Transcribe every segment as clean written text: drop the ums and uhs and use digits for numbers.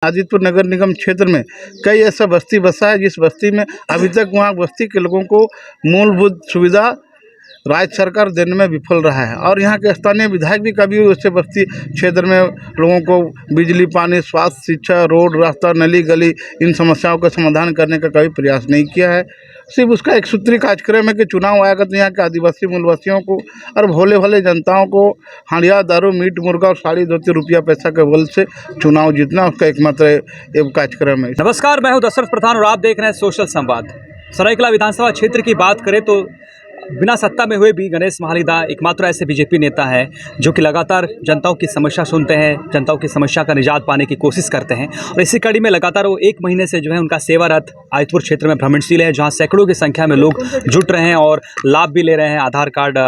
आदितपुर नगर निगम क्षेत्र में कई ऐसा बस्ती बसा है जिस बस्ती में अभी तक वहाँ बस्ती के लोगों को मूलभूत सुविधा राज्य सरकार देने में विफल रहा है। और यहाँ के स्थानीय विधायक भी कभी उससे बस्ती क्षेत्र में लोगों को बिजली, पानी, स्वास्थ्य, शिक्षा, रोड, रास्ता, नली गली इन समस्याओं का समाधान करने का कभी प्रयास नहीं किया है। सिर्फ उसका एक सूत्री कार्यक्रम है कि चुनाव आएगा तो यहाँ के आदिवासी मूलवासियों को और भोले भाले जनताओं को हांडिया, दारू, मीट, मुर्गा और साड़ी धोती रुपया पैसा के बल से चुनाव जीतना उसका एकमात्र एक कार्यक्रम है। नमस्कार, मैं हूं दशरथ प्रधान और आप देख रहे हैं सोशल संवाद। सरायकेला विधानसभा क्षेत्र की बात करें तो बिना सत्ता में हुए भी गणेश महालिदा एकमात्र ऐसे बीजेपी नेता हैं जो कि लगातार जनताओं की समस्या सुनते हैं, जनताओं की समस्या का निजात पाने की कोशिश करते हैं। और इसी कड़ी में लगातार वो 1 महीने से जो है उनका सेवा रथ आदितपुर क्षेत्र में भ्रमणशील है, जहां सैकड़ों की संख्या में लोग जुट रहे हैं और लाभ भी ले रहे हैं। Aadhaar card,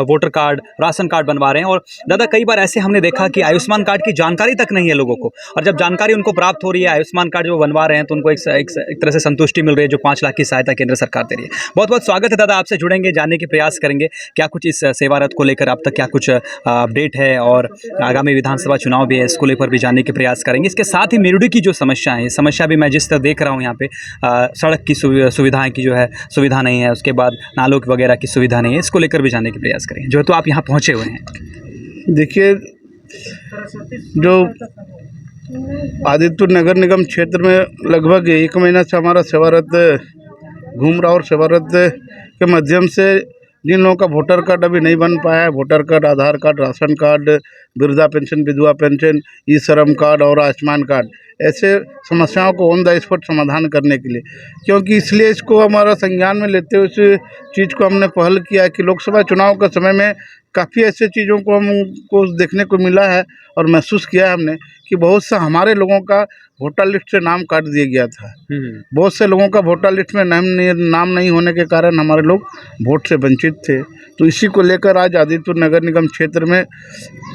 voter card, ration card बनवा रहे हैं। और ज़्यादा कई बार ऐसे हमने देखा कि आयुष्मान कार्ड की जानकारी तक नहीं है लोगों को, और जब जानकारी उनको प्राप्त हो रही है, आयुष्मान कार्ड जो बनवा रहे हैं, तो उनको एक तरह से संतुष्टि मिल रही है जो 5 लाख की सहायता केंद्र सरकार दे रही है। बहुत बहुत स्वागत है दादा, आपसे जुड़ेंगे, जानने के प्रयास करेंगे क्या कुछ इस सेवा रथ को लेकर अब तक क्या कुछ अपडेट है, और आगामी विधानसभा चुनाव भी है, इसको लेकर भी जानने के प्रयास करेंगे। इसके साथ ही मेरुडी की जो समस्या है, समस्या भी मैं जिस तरह देख रहा हूँ यहाँ पे सड़क की सुविधाएं की जो है सुविधा नहीं है, उसके बाद नालों वगैरह की सुविधा नहीं है, इसको लेकर भी जानने के प्रयास करेंगे। जो तो आप यहाँ पहुँचे हुए हैं, देखिए, जो आदितपुर नगर निगम क्षेत्र में लगभग 1 महीना से हमारा सेवा रथ घूम रहा, और सेवा रथ के माध्यम से जिन लोगों का वोटर कार्ड अभी नहीं बन पाया है, वोटर कार्ड, आधार कार्ड, राशन कार्ड, वृद्धा पेंशन, विधवा पेंशन, ई श्रम कार्ड और आयुष्मान कार्ड, ऐसे समस्याओं को ऑन द स्पॉट समाधान करने के लिए, क्योंकि इसलिए इसको हमारा संज्ञान में लेते हुए इस चीज़ को हमने पहल किया है कि लोकसभा चुनाव के समय में काफ़ी ऐसे चीज़ों को हमको देखने को मिला है और महसूस किया है हमने कि बहुत से हमारे लोगों का वोटर लिस्ट से नाम काट दिया गया था। बहुत से लोगों का वोटर लिस्ट में नाम नहीं होने के कारण हमारे लोग वोट से वंचित थे। तो इसी को लेकर आज आदितपुर नगर निगम क्षेत्र में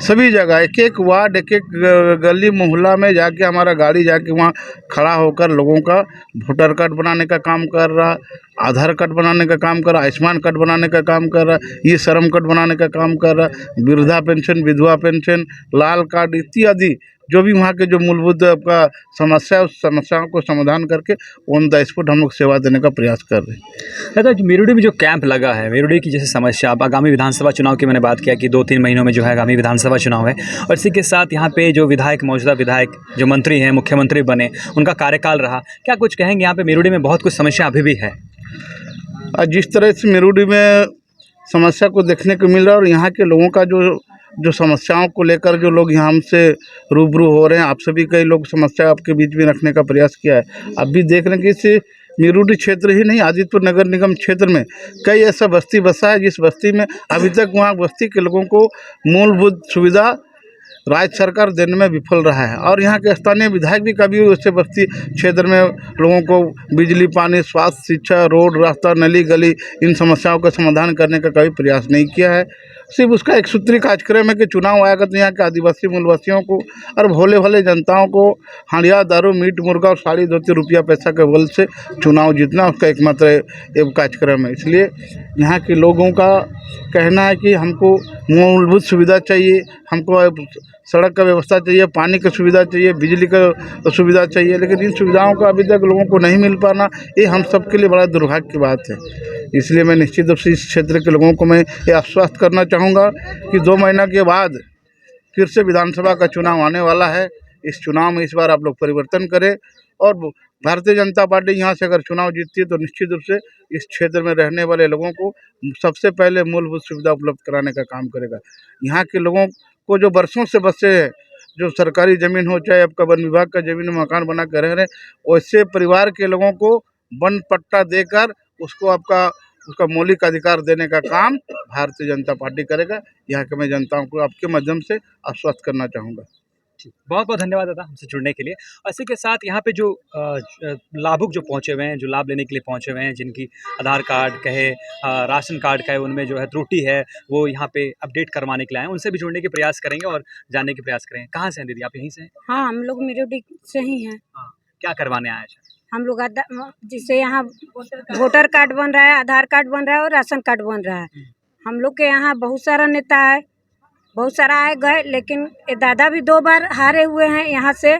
सभी जगह एक एक वार्ड, एक एक गली मोहल्ला में जाके हमारा गाड़ी जाके वहाँ खड़ा होकर लोगों का वोटर कार्ड बनाने का काम कर रहा, आधार कार्ड बनाने का काम कर रहा, आयुष्मान कार्ड बनाने का काम कर रहा, ये श्रम कार्ड बनाने का काम कर रहा, वृद्धा पेंशन, विधवा पेंशन, लाल कार्ड इत्यादि जो भी वहाँ के जो मूलभूत आपका समस्या है, उस समस्याओं को समाधान करके ऑन द स्पॉट हम लोग सेवा देने का प्रयास कर रहे हैं। दादा, मेरुडी में जो कैंप लगा है, मेरुडी की जैसे समस्या, अब आगामी विधानसभा चुनाव की मैंने बात किया कि 2-3 महीनों में जो है आगामी विधानसभा चुनाव है, और इसी के साथ यहाँ पे जो विधायक, मौजूदा विधायक जो मंत्री हैं, मुख्यमंत्री बने, उनका कार्यकाल रहा, क्या कुछ कहेंगे? यहाँ पे मेरुडी में बहुत कुछ समस्या अभी भी है। जिस तरह से मेरुडी में समस्या को देखने को मिल रहा है और यहाँ के लोगों का जो समस्याओं को लेकर जो लोग यहाँ हमसे रूबरू हो रहे हैं, आप सभी कई लोग समस्या आपके बीच में रखने का प्रयास किया है। अब भी देख रहे हैं कि इस मेरुडी क्षेत्र ही नहीं, आदितपुर नगर निगम क्षेत्र में कई ऐसा बस्ती बसा है जिस बस्ती में अभी तक वहाँ बस्ती के लोगों को मूलभूत सुविधा राज्य सरकार देने में विफल रहा है। और यहाँ के स्थानीय विधायक भी कभी उससे बस्ती क्षेत्र में लोगों को बिजली, पानी, स्वास्थ्य, शिक्षा, रोड, रास्ता, नली गली इन समस्याओं का समाधान करने का कभी प्रयास नहीं किया है। सिर्फ उसका एक सूत्री कार्यक्रम है कि चुनाव आएगा तो यहाँ के आदिवासी मूलवासियों को और भोले भाले जनताओं को हांडिया, दारू, मीट, मुर्गा और साड़ी धोती रुपया पैसा के बल से चुनाव जीतना उसका एकमात्र एक कार्यक्रम है। इसलिए यहाँ के लोगों का कहना है कि हमको मूलभूत सुविधा चाहिए, हमको सड़क का व्यवस्था चाहिए, पानी की सुविधा चाहिए, बिजली का सुविधा चाहिए, लेकिन इन सुविधाओं का अभी तक लोगों को नहीं मिल पाना, ये हम सब के लिए बड़ा दुर्भाग्य की बात है। इसलिए मैं निश्चित रूप से इस क्षेत्र के लोगों को मैं ये आश्वस्त करना चाहूँगा कि 2 महीना के बाद फिर से विधानसभा का चुनाव आने वाला है। इस चुनाव में इस बार आप लोग परिवर्तन करें, और भारतीय जनता पार्टी यहाँ से अगर चुनाव जीतती है तो निश्चित रूप से इस क्षेत्र में रहने वाले लोगों को सबसे पहले मूलभूत सुविधा उपलब्ध कराने का काम करेगा। यहाँ के लोगों को जो बरसों से बसे हैं, जो सरकारी ज़मीन हो चाहे आपका वन विभाग का ज़मीन में मकान बना कर रह रहे हैं, वैसे परिवार के लोगों को वन पट्टा देकर उसको उसका मौलिक अधिकार देने का काम भारतीय जनता पार्टी करेगा। यहाँ के मैं जनताओं को आपके माध्यम से आश्वस्त करना चाहूँगा। बहुत बहुत धन्यवाद दादा हमसे जुड़ने के लिए। इसी के साथ यहाँ पे जो लाभुक जो पहुँचे हुए हैं, जो लाभ लेने के लिए पहुँचे हुए हैं, जिनकी आधार कार्ड कहे, राशन कार्ड कहे, उनमें जो है त्रुटि है, वो यहाँ पे अपडेट करवाने के लिए आए हैं, उनसे भी जुड़ने के प्रयास करेंगे और जानने के प्रयास करेंगे। कहाँ से हैं दीदी, आप यहीं से हैं? हाँ, हम लोग मेरुडी से ही हैं। हाँ, क्या करवाने आए हैं? हम लोग जिससे यहाँ वोटर कार्ड बन रहा है, आधार कार्ड बन रहा है और राशन कार्ड बन रहा है। हम लोग के यहाँ बहुत सारा नेता है, बहुत सारा आए गए, लेकिन ये दादा भी 2 बार हारे हुए हैं यहाँ से,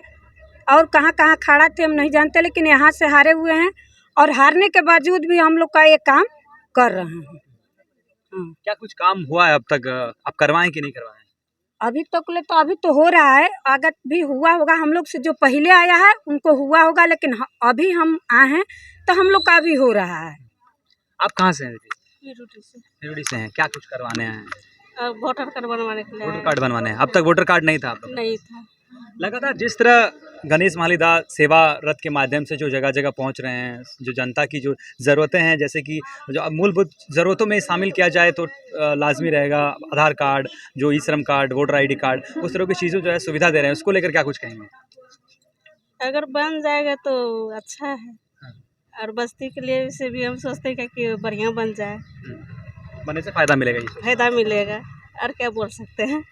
और कहाँ कहाँ खड़ा थे हम नहीं जानते, लेकिन यहाँ से हारे हुए हैं और हारने के बावजूद भी हम लोग का ये काम कर रहे हैं। हाँ। क्या कुछ काम हुआ है अब तक? आप करवाएं कि नहीं करवाएं? अभी तो हो रहा है, आगे भी हुआ होगा। हम लोग से जो पहले आया है उनको हुआ होगा, लेकिन अभी हम आए हैं तो हम लोग का भी हो रहा है। आप कहाँ से हैं दीदी? ड्यूटी से निवड़ी से हैं। क्या कुछ करवाने हैं? वोटर कार्ड बनवाने के लिए वोटर कार्ड बनवाने हैं। अब तक वोटर कार्ड नहीं था आप लोग? नहीं था। लगातार जिस तरह गणेश महालिदा सेवा रथ के माध्यम से जो जगह जगह पहुंच रहे हैं, जो जनता की जो ज़रूरतें हैं, जैसे कि जो मूलभूत ज़रूरतों में शामिल किया जाए तो लाजमी रहेगा आधार कार्ड, जो ई श्रम कार्ड, वोटर आईडी कार्ड, उस तरह की चीज़ों जो है सुविधा दे रहे हैं, उसको लेकर क्या कुछ कहेंगे? अगर बन जाएगा तो अच्छा है, और बस्ती के लिए से भी हम सोचते हैं कि बढ़िया बन जाए, बनने से फ़ायदा मिलेगा इससे। फायदा मिलेगा, और क्या बोल सकते हैं।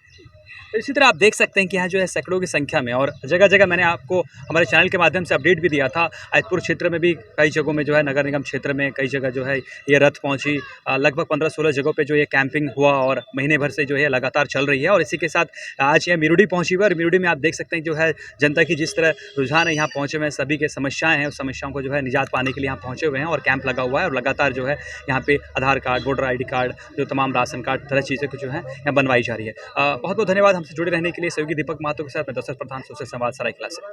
तो इसी तरह आप देख सकते हैं कि यहाँ जो है सैकड़ों की संख्या में, और जगह जगह मैंने आपको हमारे चैनल के माध्यम से अपडेट भी दिया था। आयतपुर क्षेत्र में भी कई जगहों में जो है, नगर निगम क्षेत्र में कई जगह जो है ये रथ पहुँची। लगभग 15-16 जगहों पे जो ये कैंपिंग हुआ और महीने भर से जो है लगातार चल रही है। और इसी के साथ आज ये मिरुडी पहुँची हुई है, और मिरुडी में आप देख सकते हैं जो है जनता की जिस तरह रुझान है यहाँ पहुँचे हुए हैं, सभी के समस्याएँ हैं, उस समस्याओं को जो है निजात पाने के लिए यहाँ पहुँचे हुए हैं और कैंप लगा हुआ है। और लगातार जो है यहाँ पे आधार कार्ड, वोटर ID कार्ड, जो तमाम राशन कार्ड, तरह चीज़ें कुछ जो है यहाँ बनवाई जा रही है। बहुत बहुत धन्यवाद हमसे जुड़े रहने के लिए। सहयोगी दीपक महतो के साथ मैं दशरथ प्रधान, सोशल संवाद, सरायकेला से।